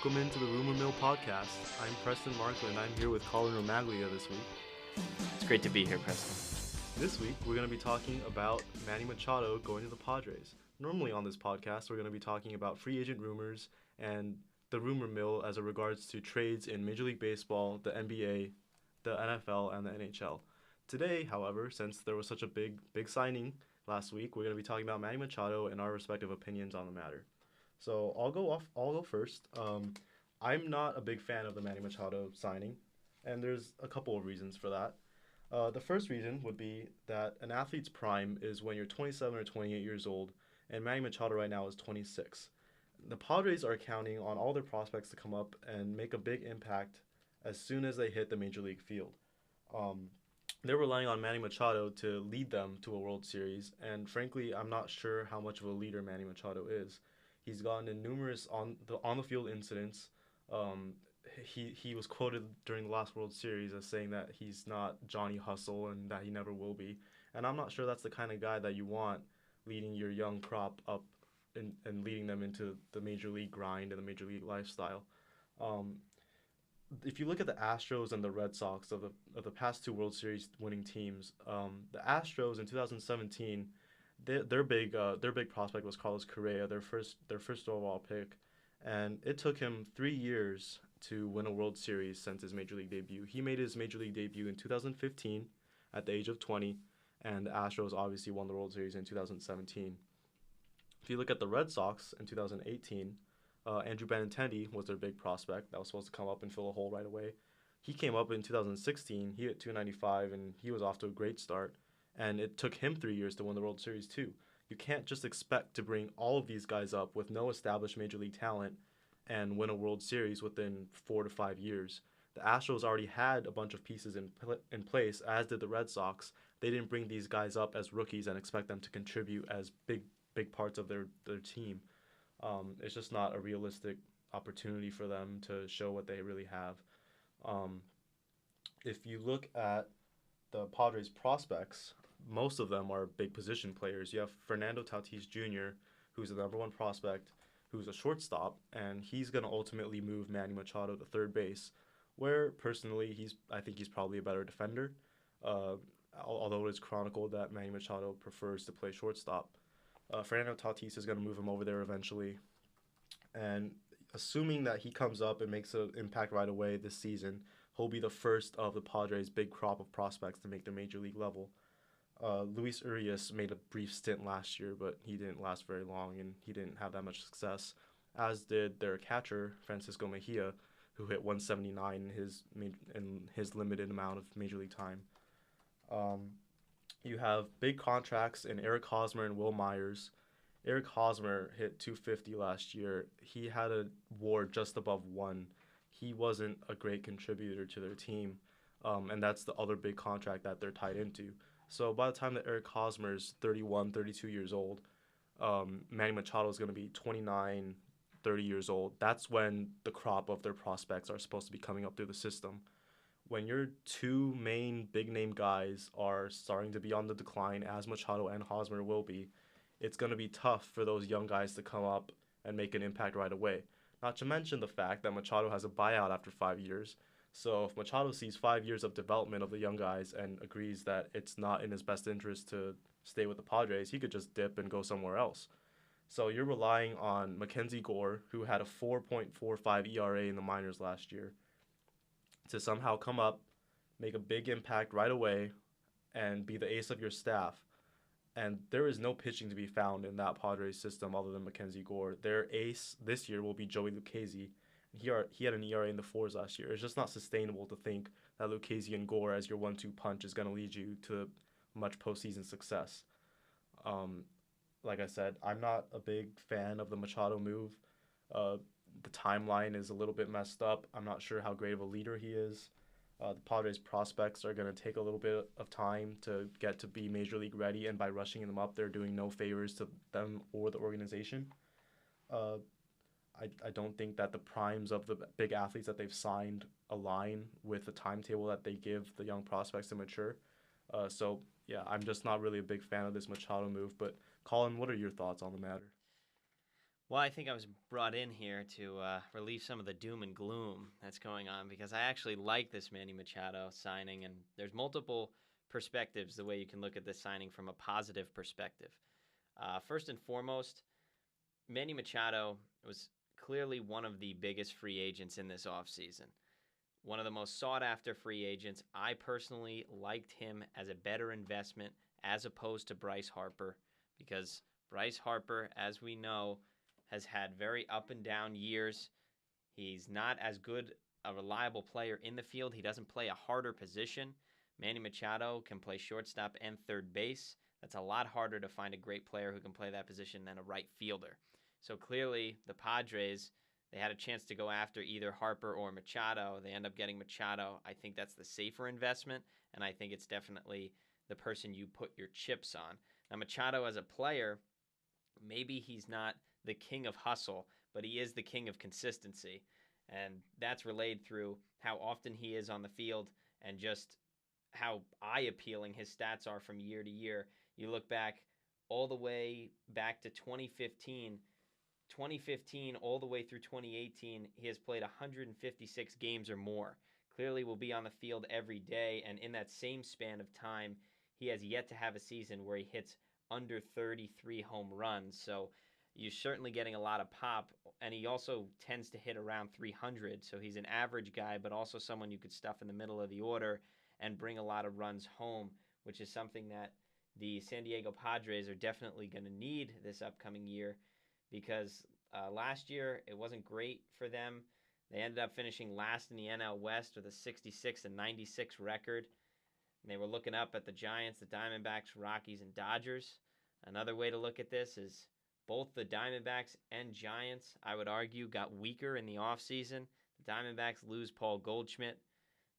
Welcome into the Rumor Mill podcast. I'm Preston Markland. I'm here with Colin Romaglia this week. It's great to be here, Preston. This week, we're going to be talking about Manny Machado going to the Padres. Normally on this podcast, we're going to be talking about free agent rumors and the rumor mill as it regards to trades in Major League Baseball, the NBA, the NFL, and the NHL. Today, however, since there was such a big signing last week, we're going to be talking about Manny Machado and our respective opinions on the matter. So I'll go first. I'm not a big fan of the Manny Machado signing, and there's a couple of reasons for that. The first reason would be that an athlete's prime is when you're 27 or 28 years old, and Manny Machado right now is 26. The Padres are counting on all their prospects to come up and make a big impact as soon as they hit the Major League field. They're relying on Manny Machado to lead them to a World Series, and frankly, I'm not sure how much of a leader Manny Machado is. He's gotten in numerous on the field incidents. He was quoted during the last World Series as saying that he's not Johnny Hustle and that he never will be. And I'm not sure that's the kind of guy that you want leading your young crop up and leading them into the major league grind and the major league lifestyle. If you look at the Astros and the Red Sox of the past two World Series winning teams, the Astros in 2017. Their big prospect was Carlos Correa, their first overall pick, and it took him 3 years to win a World Series since his major league debut. He made his major league debut in 2015 at the age of 20, and the Astros obviously won the World Series in 2017. If you look at the Red Sox in 2018, Andrew Benintendi was their big prospect that was supposed to come up and fill a hole right away. He came up in 2016. He hit 295, and he was off to a great start. And it took him 3 years to win the World Series too. You can't just expect to bring all of these guys up with no established major league talent and win a World Series within 4 to 5 years. The Astros already had a bunch of pieces in place, as did the Red Sox. They didn't bring these guys up as rookies and expect them to contribute as big parts of their team. It's just not a realistic opportunity for them to show what they really have. If you look at the Padres prospects, most of them are big position players. You have Fernando Tatis Jr., who's the number one prospect, who's a shortstop, and he's going to ultimately move Manny Machado to third base, where personally I think he's probably a better defender, although it is chronicled that Manny Machado prefers to play shortstop. Fernando Tatis is going to move him over there eventually, and assuming that he comes up and makes an impact right away this season, he'll be the first of the Padres' big crop of prospects to make the major league level. Luis Urias made a brief stint last year, but he didn't last very long, and he didn't have that much success, as did their catcher, Francisco Mejia, who hit 179 in his limited amount of major league time. You have big contracts in Eric Hosmer and Will Myers. Eric Hosmer hit 250 last year. He had a WAR just above 1. He wasn't a great contributor to their team, and that's the other big contract that they're tied into. So by the time that Eric Hosmer is 31, 32 years old, Manny Machado is going to be 29, 30 years old. That's when the crop of their prospects are supposed to be coming up through the system. When your two main big-name guys are starting to be on the decline, as Machado and Hosmer will be, it's going to be tough for those young guys to come up and make an impact right away. Not to mention the fact that Machado has a buyout after 5 years. So if Machado sees 5 years of development of the young guys and agrees that it's not in his best interest to stay with the Padres, he could just dip and go somewhere else. So you're relying on Mackenzie Gore, who had a 4.45 ERA in the minors last year, to somehow come up, make a big impact right away, and be the ace of your staff. And there is no pitching to be found in that Padres system other than Mackenzie Gore. Their ace this year will be Joey Lucchesi. He had an ERA in the 4s last year. It's just not sustainable to think that Lucchesi and Gore as your 1-2 punch is going to lead you to much postseason success. Like I said, I'm not a big fan of the Machado move. The timeline is a little bit messed up. I'm not sure how great of a leader he is. The Padres prospects are going to take a little bit of time to get to be major league ready, and by rushing them up, they're doing no favors to them or the organization. I don't think that the primes of the big athletes that they've signed align with the timetable that they give the young prospects to mature. So, yeah, I'm just not really a big fan of this Machado move. But, Colin, what are your thoughts on the matter? Well, I think I was brought in here to relieve some of the doom and gloom that's going on because I actually like this Manny Machado signing, and there's multiple perspectives the way you can look at this signing from a positive perspective. First and foremost, Manny Machado was clearly one of the biggest free agents in this offseason. One of the most sought-after free agents. I personally liked him as a better investment as opposed to Bryce Harper because Bryce Harper, as we know, has had very up and down years. He's not as good a reliable player in the field. He doesn't play a harder position. Manny Machado can play shortstop and third base. That's a lot harder to find a great player who can play that position than a right fielder. So clearly, the Padres, they had a chance to go after either Harper or Machado. They end up getting Machado. I think that's the safer investment, and I think it's definitely the person you put your chips on. Now, Machado as a player, maybe he's not the king of hustle, but he is the king of consistency. And that's relayed through how often he is on the field and just how eye-appealing his stats are from year to year. You look back all the way back to 2015 all the way through 2018, he has played 156 games or more. Clearly will be on the field every day, and in that same span of time, he has yet to have a season where he hits under 33 home runs. So you're certainly getting a lot of pop, and he also tends to hit around 300, so he's an average guy, but also someone you could stuff in the middle of the order and bring a lot of runs home, which is something that the San Diego Padres are definitely going to need this upcoming year because last year it wasn't great for them. They ended up finishing last in the NL West with a 66-96 record. And they were looking up at the Giants, the Diamondbacks, Rockies, and Dodgers. Another way to look at this is both the Diamondbacks and Giants, I would argue, got weaker in the offseason. The Diamondbacks lose Paul Goldschmidt.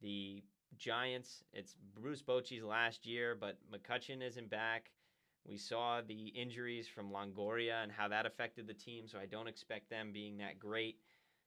The Giants, it's Bruce Bochy's last year, but McCutchen isn't back. We saw the injuries from Longoria and how that affected the team, so I don't expect them being that great.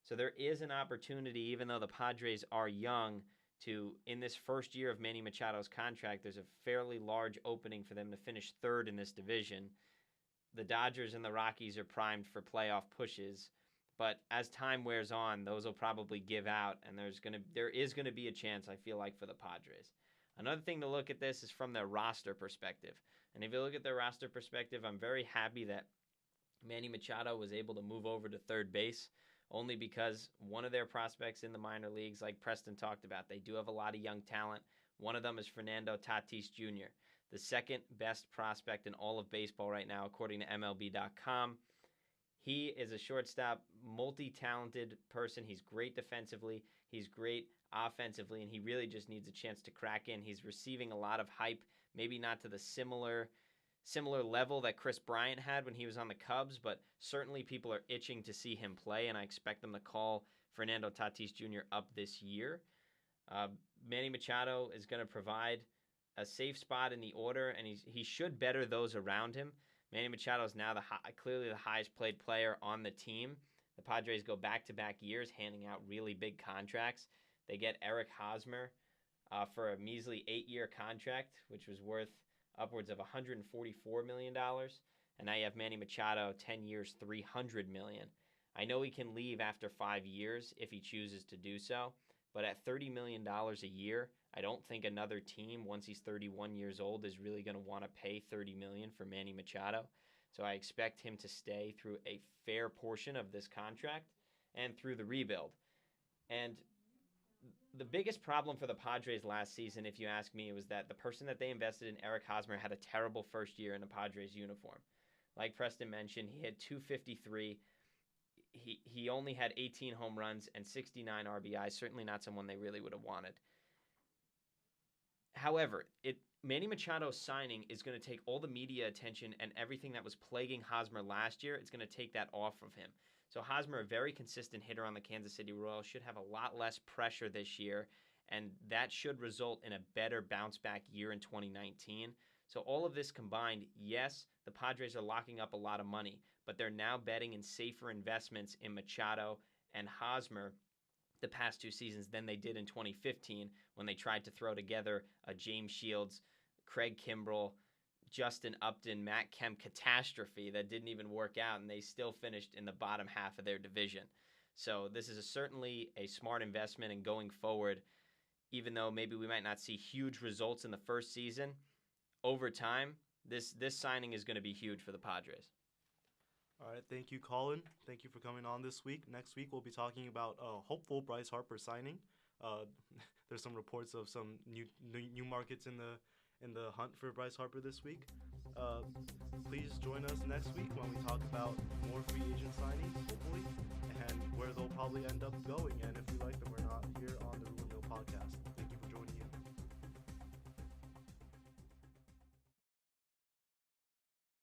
So there is an opportunity, even though the Padres are young, to, in this first year of Manny Machado's contract, there's a fairly large opening for them to finish third in this division. The Dodgers and the Rockies are primed for playoff pushes, but as time wears on, those will probably give out, and there is gonna be a chance, I feel like, for the Padres. Another thing to look at this is from their roster perspective. And if you look at their roster perspective, I'm very happy that Manny Machado was able to move over to third base, only because one of their prospects in the minor leagues, like Preston talked about, they do have a lot of young talent. One of them is Fernando Tatis Jr., the second best prospect in all of baseball right now, according to MLB.com. He is a shortstop, multi-talented person. He's great defensively. He's great offensively, and he really just needs a chance to crack in. He's receiving a lot of hype, maybe not to the similar level that Chris Bryant had when he was on the Cubs, but certainly people are itching to see him play, and I expect them to call Fernando Tatis Jr. up this year. Manny Machado is going to provide a safe spot in the order, and he should better those around him. Manny Machado is now clearly the highest paid player on the team. The Padres go back-to-back years handing out really big contracts. They get Eric Hosmer for a measly 8-year contract, which was worth upwards of $144 million. And now you have Manny Machado, 10 years, $300 million. I know he can leave after 5 years if he chooses to do so, but at $30 million a year, I don't think another team, once he's 31 years old, is really going to want to pay $30 million for Manny Machado. So I expect him to stay through a fair portion of this contract and through the rebuild. And the biggest problem for the Padres last season, if you ask me, was that the person that they invested in, Eric Hosmer, had a terrible first year in a Padres uniform. Like Preston mentioned, he had 253. He only had 18 home runs and 69 RBIs, certainly not someone they really would have wanted. However, Manny Machado's signing is going to take all the media attention and everything that was plaguing Hosmer last year. It's going to take that off of him. So Hosmer, a very consistent hitter on the Kansas City Royals, should have a lot less pressure this year, and that should result in a better bounce-back year in 2019. So all of this combined, yes, the Padres are locking up a lot of money, but they're now betting in safer investments in Machado and Hosmer the past 2 seasons than they did in 2015 when they tried to throw together a James Shields, Craig Kimbrell, Justin Upton, Matt Kemp catastrophe that didn't even work out, and they still finished in the bottom half of their division. So this is certainly a smart investment, and going forward, even though maybe we might not see huge results in the first season, over time, this signing is going to be huge for the Padres. All right, thank you, Colin. Thank you for coming on this week. Next week, we'll be talking about hopeful Bryce Harper signing. There's some reports of some new markets in the hunt for Bryce Harper this week. Please join us next week when we talk about more free agent signings, hopefully, and where they'll probably end up